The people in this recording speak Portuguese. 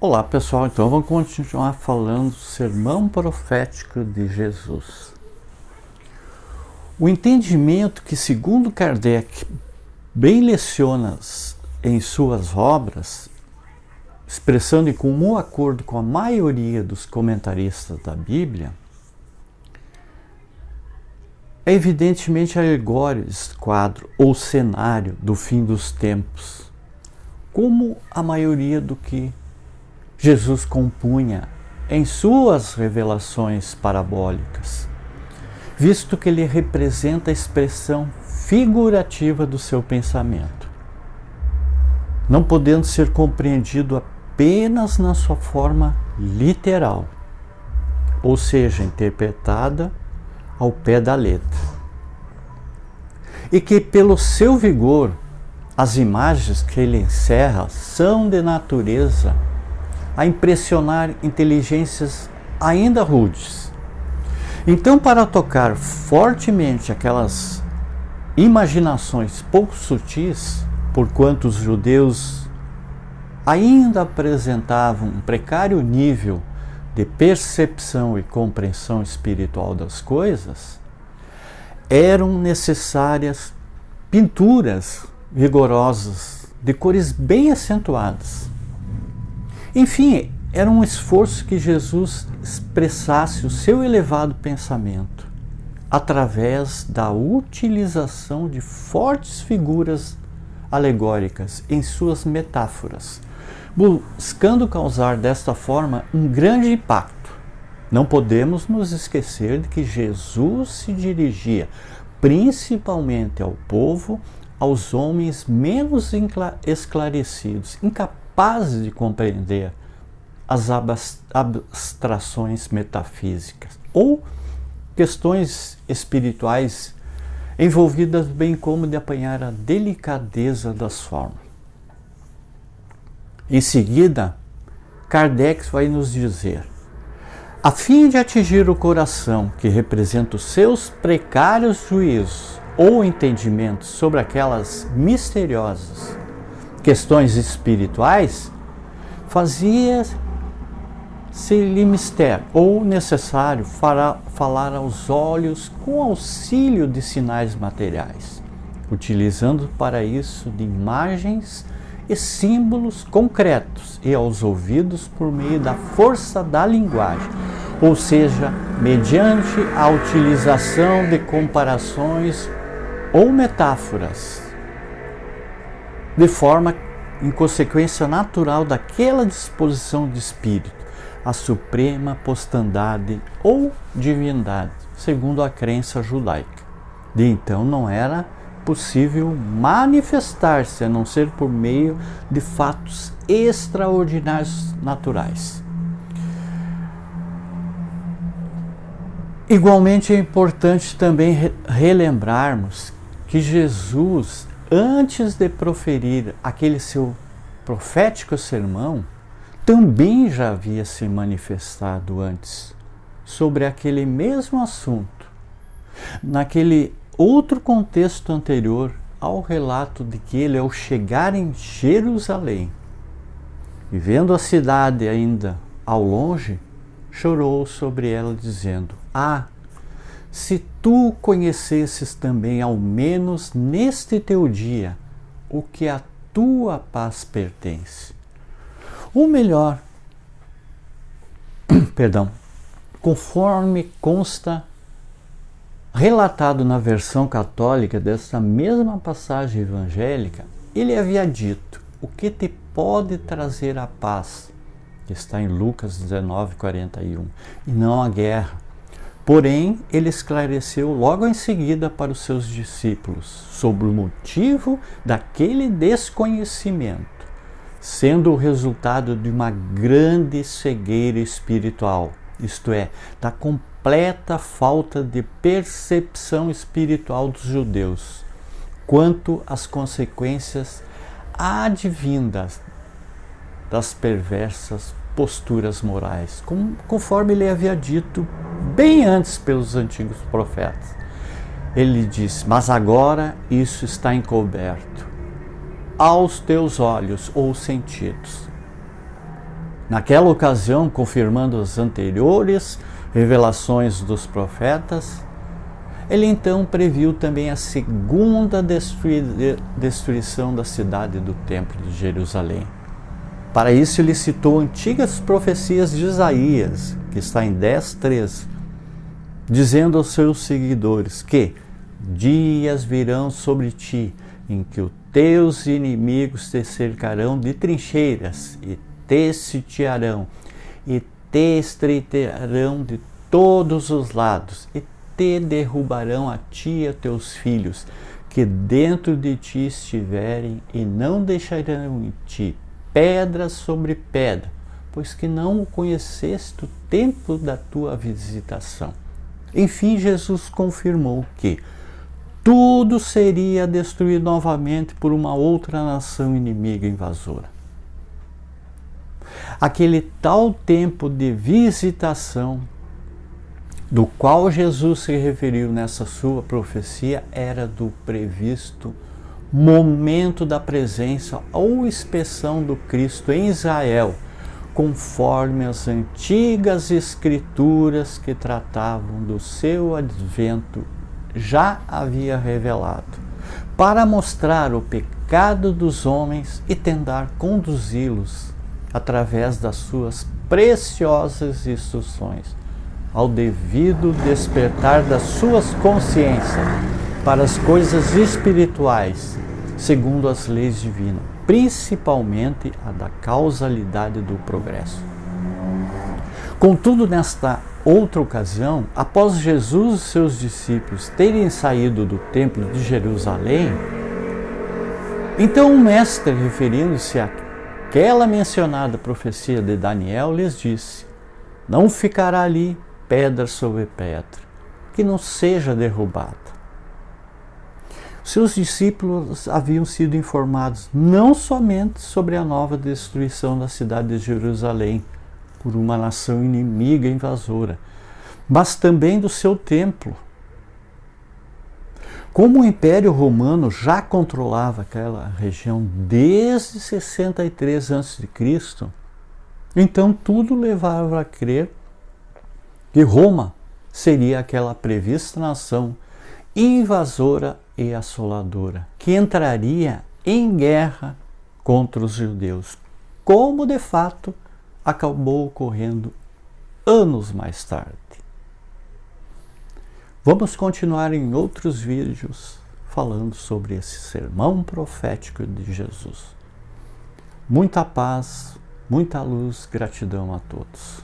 Olá pessoal, então vamos continuar falando do sermão profético de Jesus. O entendimento que, segundo Kardec, bem leciona em suas obras, expressando em comum acordo com a maioria dos comentaristas da Bíblia, é evidentemente alegórico esse quadro ou cenário do fim dos tempos, como a maioria do que Jesus compunha em suas revelações parabólicas, visto que ele representa a expressão figurativa do seu pensamento, não podendo ser compreendido apenas na sua forma literal, ou seja, interpretada ao pé da letra, e que pelo seu vigor as imagens que ele encerra são de natureza a impressionar inteligências ainda rudes. Então, para tocar fortemente aquelas imaginações pouco sutis, porquanto os judeus ainda apresentavam um precário nível de percepção e compreensão espiritual das coisas, eram necessárias pinturas vigorosas, de cores bem acentuadas. Enfim, era um esforço que Jesus expressasse o seu elevado pensamento através da utilização de fortes figuras alegóricas em suas metáforas, buscando causar desta forma um grande impacto. Não podemos nos esquecer de que Jesus se dirigia principalmente ao povo, aos homens menos esclarecidos, incapazes de compreender as abstrações metafísicas ou questões espirituais envolvidas, bem como de apanhar a delicadeza das formas. Em seguida, Kardec vai nos dizer: a fim de atingir o coração, que representa os seus precários juízos ou entendimentos sobre aquelas misteriosas questões espirituais, fazia-se-lhe mistério ou necessário falar aos olhos com auxílio de sinais materiais, utilizando para isso de imagens e símbolos concretos, e aos ouvidos por meio da força da linguagem, ou seja, mediante a utilização de comparações ou metáforas, de forma em consequência natural daquela disposição de espírito, a suprema postandade ou divindade, segundo a crença judaica. De então não era possível manifestar-se a não ser por meio de fatos extraordinários naturais. Igualmente é importante também relembrarmos que Jesus, antes de proferir aquele seu profético sermão, também já havia se manifestado antes sobre aquele mesmo assunto, naquele outro contexto anterior ao relato de que ele, ao chegar em Jerusalém, e vendo a cidade ainda ao longe, chorou sobre ela, dizendo: ah, se tu conhecesses também, ao menos neste teu dia, o que a tua paz pertence. Ou melhor, conforme consta relatado na versão católica dessa mesma passagem evangélica, ele havia dito: o que te pode trazer a paz? Que está em Lucas 19:41, e não a guerra. Porém, ele esclareceu logo em seguida para os seus discípulos sobre o motivo daquele desconhecimento, sendo o resultado de uma grande cegueira espiritual, isto é, da completa falta de percepção espiritual dos judeus, quanto às consequências advindas das perversas posturas morais, conforme ele havia dito bem antes pelos antigos profetas. Ele diz: mas agora isso está encoberto aos teus olhos ou sentidos. Naquela ocasião, confirmando as anteriores revelações dos profetas, ele então previu também a segunda destruição da cidade do Templo de Jerusalém. Para isso, ele citou antigas profecias de Isaías, que está em 10:3, dizendo aos seus seguidores que dias virão sobre ti, em que os teus inimigos te cercarão de trincheiras, e te sitiarão, e te estreitarão de todos os lados, e te derrubarão a ti e a teus filhos, que dentro de ti estiverem, e não deixarão em ti pedra sobre pedra, pois que não o conheceste o tempo da tua visitação. Enfim, Jesus confirmou que tudo seria destruído novamente por uma outra nação inimiga invasora. Aquele tal tempo de visitação do qual Jesus se referiu nessa sua profecia era do previsto momento da presença ou inspeção do Cristo em Israel, conforme as antigas escrituras que tratavam do seu advento já havia revelado, para mostrar o pecado dos homens e tentar conduzi-los através das suas preciosas instruções ao devido despertar das suas consciências para as coisas espirituais, segundo as leis divinas, principalmente a da causalidade do progresso. Contudo, nesta outra ocasião, após Jesus e seus discípulos terem saído do Templo de Jerusalém, então o mestre, referindo-se àquela mencionada profecia de Daniel, lhes disse: não ficará ali pedra sobre pedra, que não seja derrubada. Seus discípulos haviam sido informados não somente sobre a nova destruição da cidade de Jerusalém por uma nação inimiga invasora, mas também do seu templo. Como o Império Romano já controlava aquela região desde 63 a.C., então tudo levava a crer que Roma seria aquela prevista nação invasora e assoladora, que entraria em guerra contra os judeus, como de fato acabou ocorrendo anos mais tarde. Vamos continuar em outros vídeos falando sobre esse sermão profético de Jesus. Muita paz, muita luz, gratidão a todos.